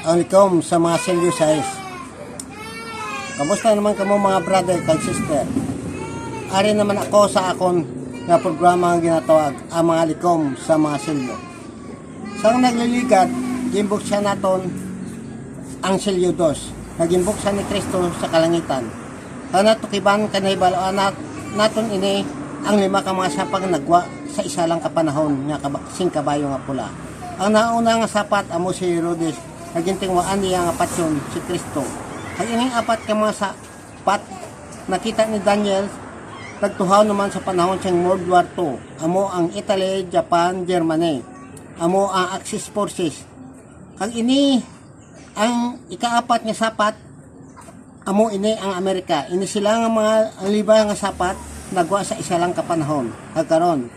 Ang likom sa mga selyo size. Kamusta naman kamo mga brother kag sister? Ari naman ako sa akon nga programa ang ginatawag ang mga likom sa mga selyo. Sa nagliligat, gimbuksan naton ang selyo dos. Nagimbuksan ni Kristo sa kalangitan. Kana tukiban kanay baloan naton ini ang lima ka mga sapag nagwa sa isa lang kapanahon nga sing kabayo nga pula. Ang nauna nga sapat amo si Herodes, nagintingwaan niya nga patyon si Kristo. Ang ining apat ka mga sapat nakita ni Daniel nagtuhaw naman sa panahon siyang World War II. Amo ang Italy, Japan, Germany. Amo ang Axis Forces. Kag ini ang ikaapat nga sapat amo ini ang Amerika. Ini sila nga mga ang liba nga sapat nagwa sa isa lang kapanahon. Kag karon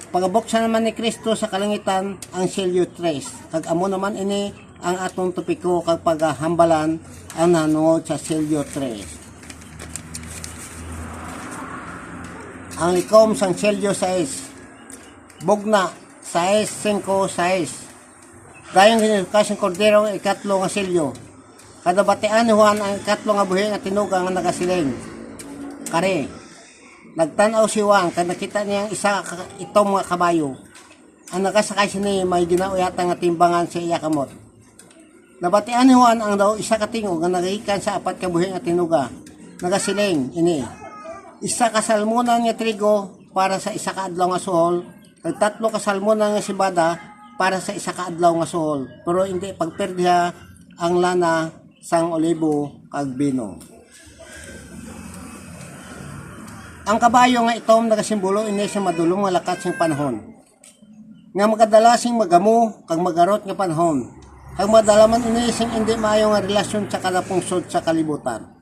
pagabuksan naman ni Kristo sa kalangitan ang selyo 3. Kag amo naman ini ang atong topiko kag paghambalan ang nanungod sa selyo 3. Ang likom sang selyo 6. Bugna 6, 5, 6. Dayong ginukas ng kordero ikatlo nga selyo. Kada batian ni Juan ang ikatlo nga buhi nga tinuga nga nagasiling. Kare. Nagtanaw si Juan kag nakita niya ang isa itom nga kabayo. Ang nakasakay sini may ginauyatan nga timbangan sa iya kamot. Nabatian ni Juan ang daw isa ka tingog nga nagahikan sa apat ka buhi nga tinuga. Nagasiling ini. Isa ka salmonan nga trigo para sa isa ka adlaw nga suhol, kag tatlo ka salmonan nga sibada para sa isa ka adlaw nga suhol. Pero hindi pagperdiha ang lana sang olibo kag bino. Ang kabayo nga itom nagasimbolo ini sa madulong nga lakat sing panahon. Nga magadala sing magamo kag magarot nga panahon. Kag madalaman ini sing hindi maayo nga relasyon sa kalapungsod sa kalibutan.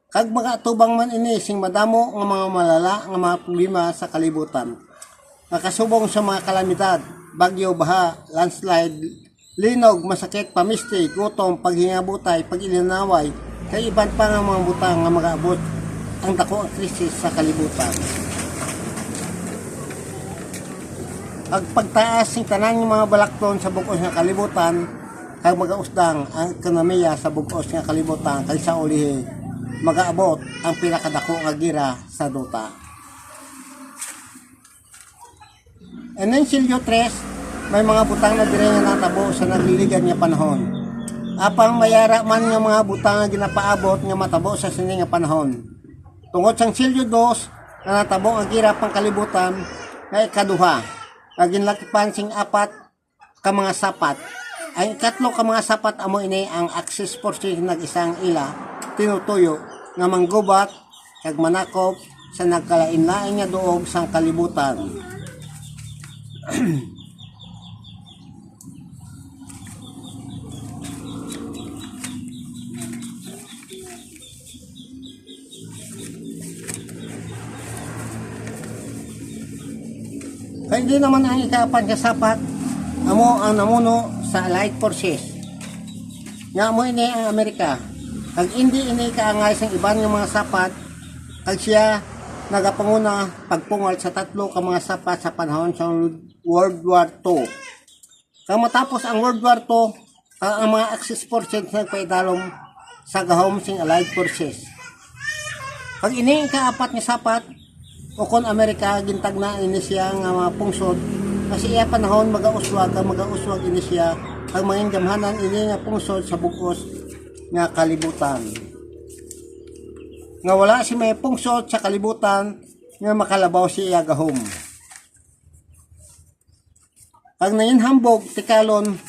Kag magatubang man ini sing madamo nga mga malala nga mga problema sa kalibutan. Nakasubong sa mga kalamidad, bagyo, baha, landslide, linog, masakit, pamisti, gutom, paghingabutay, pag-ilinaway, kay iban pa nga mga butang nga magaabot ang dako ang krisis sa kalibutan. Ang pagtaas sing tanan ng mga balakton sa bugos nga kalibutan, kag magausdang ang ekonomiya sa bugos nga kalibutan, kag sa ulihi magaabot ang pinakadako nga gira sa duta. And then selyo 3, may mga butang na dire nga natabo sa nagliligan nga panahon. Apang mayara man nga mga butang nga ginapaabot nga matabo sa sini nga panahon. Tungod sang selyo 2 nga natabo nga gira pang kalibutan nga ikaduha. Ginlakipan sing apat ka mga sapat. Ang ikatlo ka mga sapat amo ini ang Axis Forces nag-isang ila tinutuyo nga manggubat kag manakop sa nagkalain-lain nga duog sang kalibutan. Kaya hindi naman ang ikaapat nga sapat amo ang namuno sa Allied Forces. Nga mo ini ang Amerika. Kag hindi ini kaangay sang iban nga mga sapat, kag siya nagapanguna pagpungal sa tatlo ka mga sapat sa panahon sa World War II. Kag matapos ang World War II, ang mga Axis Forces nagpaidalom sa gahom sing Allied Forces. Kag ini kaapat nga sapat, ukon Amerika gintag na ini siya nga mga pungsod, kasi iya panahon magauswag ini siya ang mga gamhanan ini nga pungsod sa bugos nga kalibutan. Nga wala si may pungsod sa kalibutan nga makalabaw si iya gahom. Pag nainhambog tikalon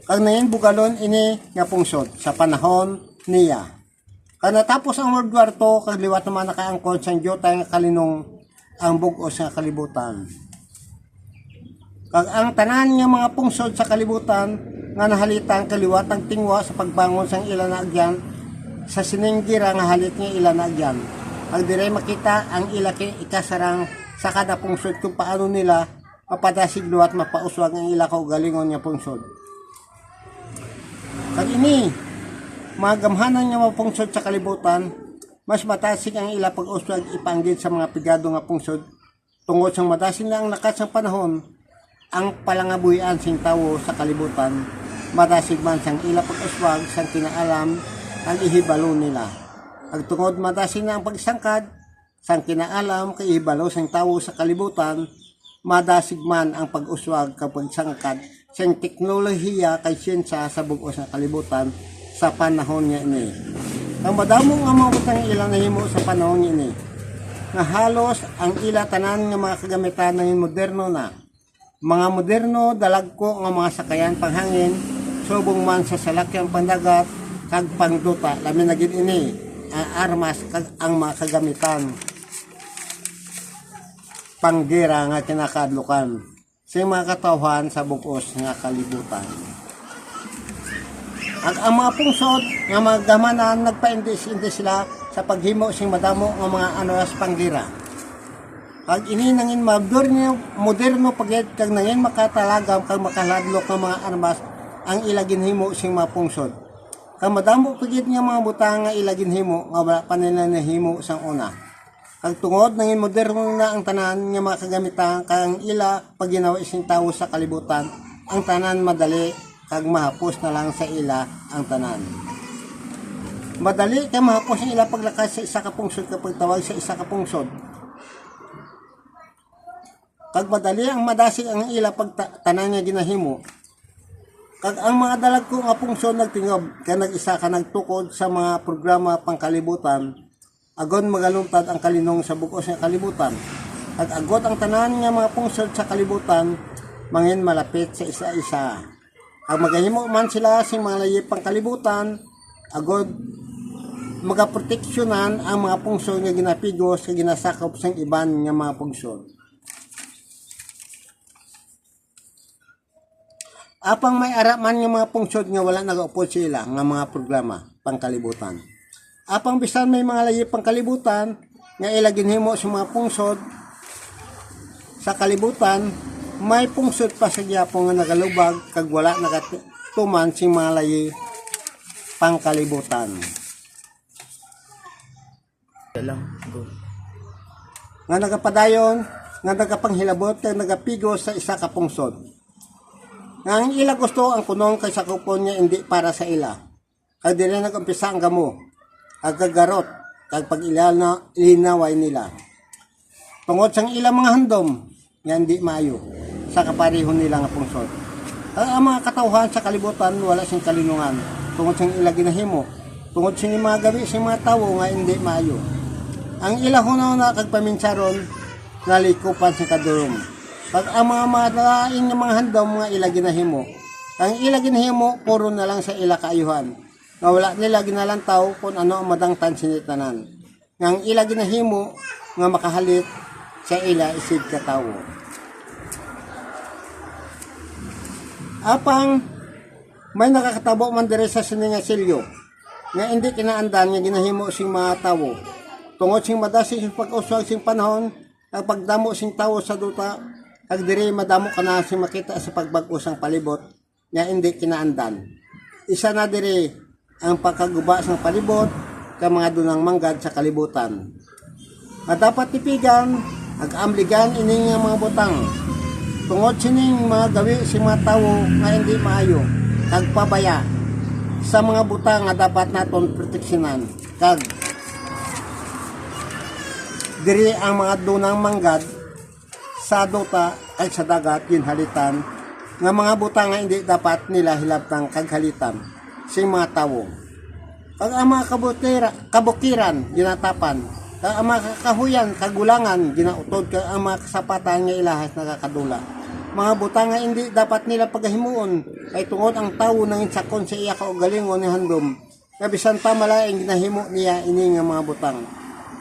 kag nainbugalon ini nga pungsod sa panahon niya. Kag natapos ang World War II, kag liwat naman nakaangkon sang Diyotay nga kalinong ang bugos nga kalibutan. Kag ang tanan nga mga pungsod sa kalibutan nga nahalitan kaliwat ang tingwa sa pagbangon sang ila na agyan sa sininggira nga halit nga ila na agyan. Ang dire makita ang ila ikasarang sa kada pungsod kung paano nila mapadasiglo at mapauswag ang ila kaugalingon nga pungsod. Kag ini mga gamhanan nga mapungsod sa kalibutan mas matasig ang ila pag-uswag ipanggid sa mga pigado nga pungsod tungod sa madasin na ang lakas ng panahon ang palangabuhian sing tawo sa kalibutan matasig man sang ila pag-uswag sang kinaalam ang ihibalo nila ag tungod madasin na ang pagsangkad sang kinaalam kay ihibalo sang tawo sa kalibutan madasig man ang pag-uswag kapag sangkad sang teknolohiya kay siyensya sa bug-os nga kalibutan sa panahon niya ini. Ang madamo nga mga butang ilang nahimo sa panahon niya ini. Nga halos ang ila tanan nga mga kagamitan ng moderno na. Mga moderno dalagko nga mga sakayan panghangin subong man sa salakyang pandagat kag pangduta lamin na gid ini ang armas kag ang mga kagamitan panggera nga kinakadlukan sa mga katawhan sa bug-os nga kalibutan. Ang mga pungsod nga magamanan nagpaindis-indis sila sa paghimo sing madamo nga mga anos panggera. Pag ini nangin moderno pagyed kag nangin makatalagam kag makaladlok nga mga armas ang ilagin himo sing mga pungsod. Kag madamo pagyed nga mga butang nga ilagin himo nga wala pa nila nahimo sang una. Kag tungod nangin moderno na ang tanan nga mga kagamitan kang ila pag ginawa ising tawo sa kalibutan ang tanan madali kag mahapos na lang sa ila ang tanan. Madali kay mahapos ang ila paglakas sa isa ka pungsod kapag tawag sa isa ka pungsod. Kag madali ang madasig ang ila pag tanan nga ginahimo. Kag ang mga dalagko nga pungsod nagtingob kay nag-isa ka nagtukod sa mga programa pangkalibutan agon magaluntad ang kalinong sa bug-os nga kalibutan. Kag agot ang tanan nga mga pungsod sa kalibutan mangin malapit sa isa-isa. Ang magahimo man sila sa mga layip pangkalibutan agod magaproteksyonan ang mga pungsod nga ginapigos sa ginasakop sang iban nga mga pungsod. Apang may araman nga mga pungsod nga wala nagaupod sila nga mga programa pangkalibutan. Apang bisan may mga layip pangkalibutan nga ilagin himo sa mga pungsod sa kalibutan may pungsod pa sa gyapon nga nagalubag kag wala nakatuman sing mga layi pangkalibutan. Nga nagapadayon, nga nagapanghilabot kag nagapigos sa isa ka pungsod. Nga ang ila gusto ang kunong kay sakupon niya hindi para sa ila. Kag dili nag-umpisa ang gamo, kag gagarot, kag pag ilinaway nila. Tungod sang ilang mga handom, nga hindi maayo sa kaparehon nila nga pungsod. Ang mga katawhan sa kalibutan wala sing kalinungan tungod sang ila ginahimo, tungod sing mga gabi sing mga tawo nga hindi maayo. Ang ila hunaw na kag paminsaron nalikupan sa kadurom. Pag ang mga madalain nga mga handom nga ila ginahimo, ang ila ginahimo puro na lang sa ila kaayuhan. Nga wala nila ginalantaw kung ano ang madangtan sinitanan. Nga ang ila ginahimo nga makahalit sa ila isid katawo. Apang may nakakatabo man dire sa siningasilyo nga hindi kinaandan nga ginahimo sing mga tawo. Tungod sing madasig sing pag-uswag sing panahon ang pagdamo sing tawo sa duta ag dire madamo kana sing makita sa pagbag-o sang palibot nga hindi kinaandan. Isa na dire ang pagkaguba sang palibot kay mga dunang manggad sa kalibutan. Nga dapat tipigan ag amligan ini nga mga butang. Tungod sining mga gawi si mga tawo nga hindi maayo kag pabaya sa mga butang nga dapat naton proteksyonan kag diri ang mga dunang manggad sa duta ay sa dagat ginhalitan nga mga butang nga hindi dapat nila hilabtang kag halitan si mga tawo. Kag ang mga kabukiran ginatapan kag ang mga kahuyan kagulangan ginautod kag ang mga kasapatan nga ilahas nakakadula. Mga butang nga hindi dapat nila pagahimuon ay tungod ang tawo nang insakon sa iya kaugalingon ni handom. Kabisan pa malaing ginahimo niya ini nga mga butang.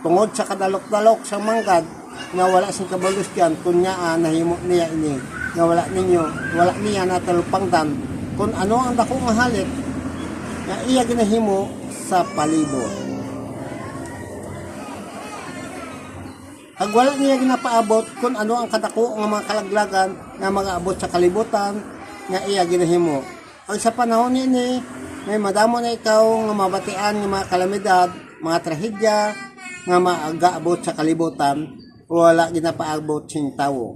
Tungod sa kadalok-dalok sa manggad nga wala sing kabalusyan kun nya nahimo niya ini nga wala niya natalupangdan kun ano ang dako nga halit nga iya ginahimo sa palibot. Kag wala niya ginapaabot kung ano ang kadako nga mga kalaglagan nga mag-aabot sa kalibutan nga iya ginahimo. Ang sa panahon ni may madamo na ikaw nga mabatian nga mga kalamidad mga trahedya nga magaabot sa kalibutan wala ginapaabot sing tawo.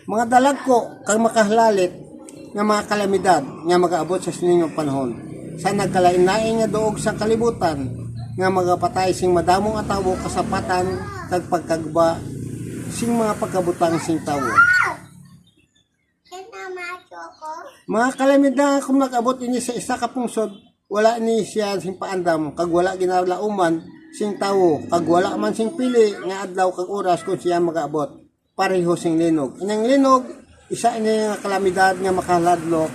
Mga dalag ko kag makahlalit nga mga kalamidad nga magaabot sa sining panahon. Sa nagkalain-lain nga duog sa kalibutan nga magapatay sing madamong atawo kasapatan kag pagkagba sing mga pagkabutang sing tawo. Mga kalamidad kung nag-abot ini sa isa ka pungsod, wala ni siya sing paandam kag wala ginalauman sing tawo kag wala man sing pili nga adlaw kag oras kung siya magaabot. Pareho sing linog. Ining linog isa ini nga kalamidad nga makaladlok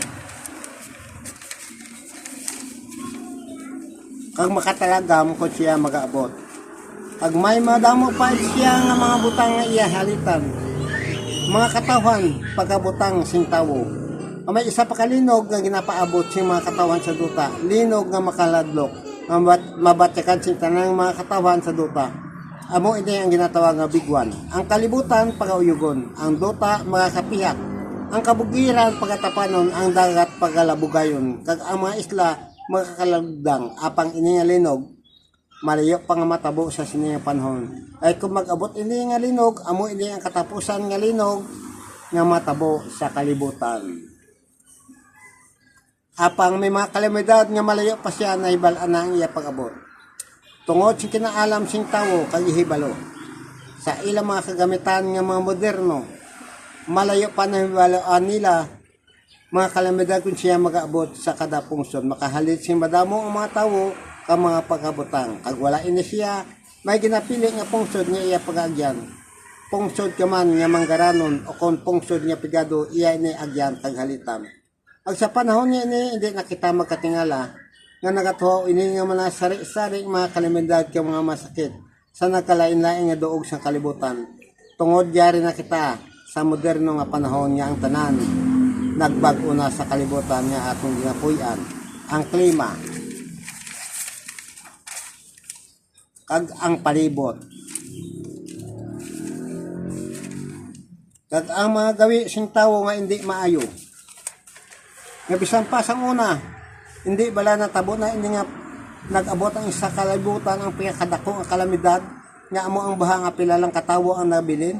kag makatalagam kung siya magaabot. Kag may madamo pa siya nga mga butang nga iya halitan. Mga katawhan pagkabutang sing tawo. May isa pa kalinog nga ginapaabot sing mga katawan sa duta. Linog nga makaladlok. Mabatyakan sing tanang mga katawan sa duta. Amo ini ang ginatawag nga bigwan. Ang kalibutan pagauyugon. Ang duta magakapihat. Ang kabugiran pagatapanon. Ang dagat pagalabugayon. Kag ang mga isla magkakalagdang. Apang ini nga linog malayo pa nga matabo sa sining panahon. Ay kung mag-abot ini nga linog, amo ini ang katapusan nga linog nga matabo sa kalibutan. Apang may mga kalamidad nga malayo pa siya na hibalaan na ang iya pag-abot. Tungod sing kinaalam sing tawo kag ihibalo. Sa ilang mga kagamitan nga mga moderno, malayo pa na hibalaan nila mga kalamidad kung siya mag-abot sa kada pungsod. Makahalit sing madamo ang mga tawo kag mga pagkabutang. Kag wala ini siya, may ginapili nga pungsod nga iya pag-agyan. Pungsod ka man nga manggaranon o kung pungsod nga pigado, iya ini agyan kag halitam. Ag sa panahon niya ini, hindi na kita magkatingala nga nagatuho ini nga mga sari-sari mga kalamidad ka mga masakit sa nagkalain-lain nga duog sa kalibutan. Tungod yari na kita sa moderno nga panahon nga ang tanan nagbago na sa kalibutan nga atong ginapuy-an. Ang klima kag ang palibot kag ang mga gawi sing tawo nga hindi maayo. Nga bisan pa sang una, hindi bala natabo na hindi nga nag-abot ang isa kalibutan ang pinakadako ang kalamidad nga amo ang baha nga pilalang katawo ang nabilin.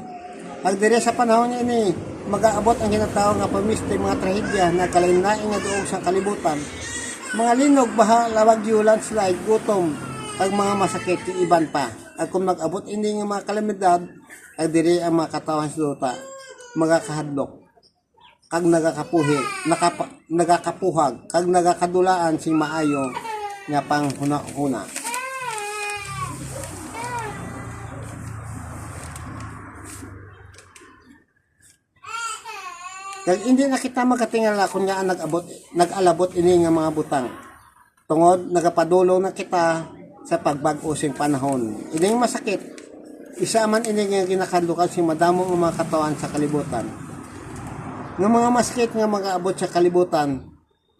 Pag dire sa panahon niya ini, mag-aabot ang ginatawag nga pamiste mga trahedya na kalain-lain nga duog sa kalibutan. Mga linog, baha, lawagyo, landslide, gutom, kag mga masakit iban pa. At kung mag-abot ini nga mga kalamidad, ay dire ang mga katawan sa duta, magakahadlok. Kag nagakapuhag kag nagakadulaan sing maayo nga panghuna-huna. Kag hindi na kita magkatingala kung nga nag-alabot ini nga mga butang. Tungod nagapadulong na kita sa pagbag-o sing panahon. Ini masakit. Isa man ini nga ginakandukan sing madamo ang mga katawan sa kalibutan. Nga mga masakit nga mag-aabot sa kalibutan,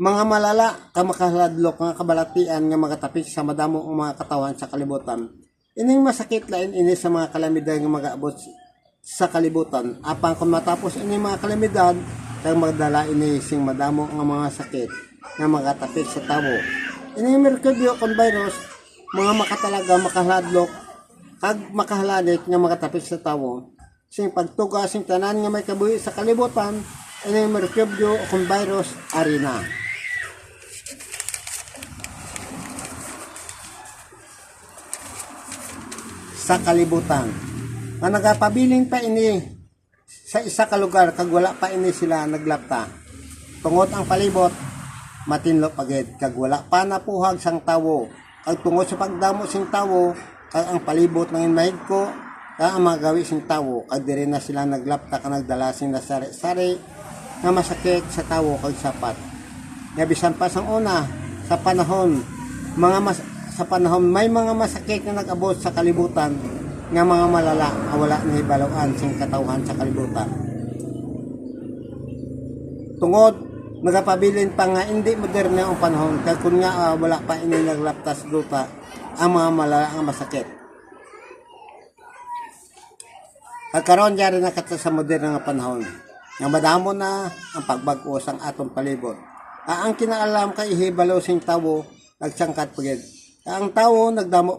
mga malala ka makaladlok nga kabalatian nga magatapik sa madamo ang mga katawan sa kalibutan. Ining masakit lain ini sa mga kalamidad nga mag-aabot sa kalibutan. Apang kung matapos ini mga kalamidad, kag magdala ini sing madamo nga mga sakit nga magatapik sa tawo. Ining merkubyo kon virus, mga makatalaga makaladlok kag makahalanit nga magatapik sa tawo. Sing pagtuga sing tanan nga may kabuhi sa kalibutan, ini merkubyo o kung virus arena. Sa kalibutan. Nga nagapabiling pa ini sa isa ka lugar kag wala pa ini sila naglapta. Tungod ang palibot matinlo pagid kag wala pa napuhag sang tawo. Kag tungod sa pagdamo sing tawo kag ang palibot nangin mahig ko kag ang mga gawi sing tawo kag diri na sila naglapta kag nagdala sing nasari-sari nga masakit sa tawo kag sapat. Nga bisan pa sang una sa panahon may mga masakit na nag-abot sa kalibutan nga mga malala wala na hibalawan sing katawhan sa kalibutan. Tungod nagapabilin pa nga hindi moderno ang panahon kag kun nga wala pa ini naglaptas duta ang mga malala nga masakit. Pagkaroon yari na kata sa moderno nga panahon nga madamo na ang pagbag-o sang atong palibot. Ang kinaalam kay hibalo sing tawo nagsangkat pagid Ang tao nagdamo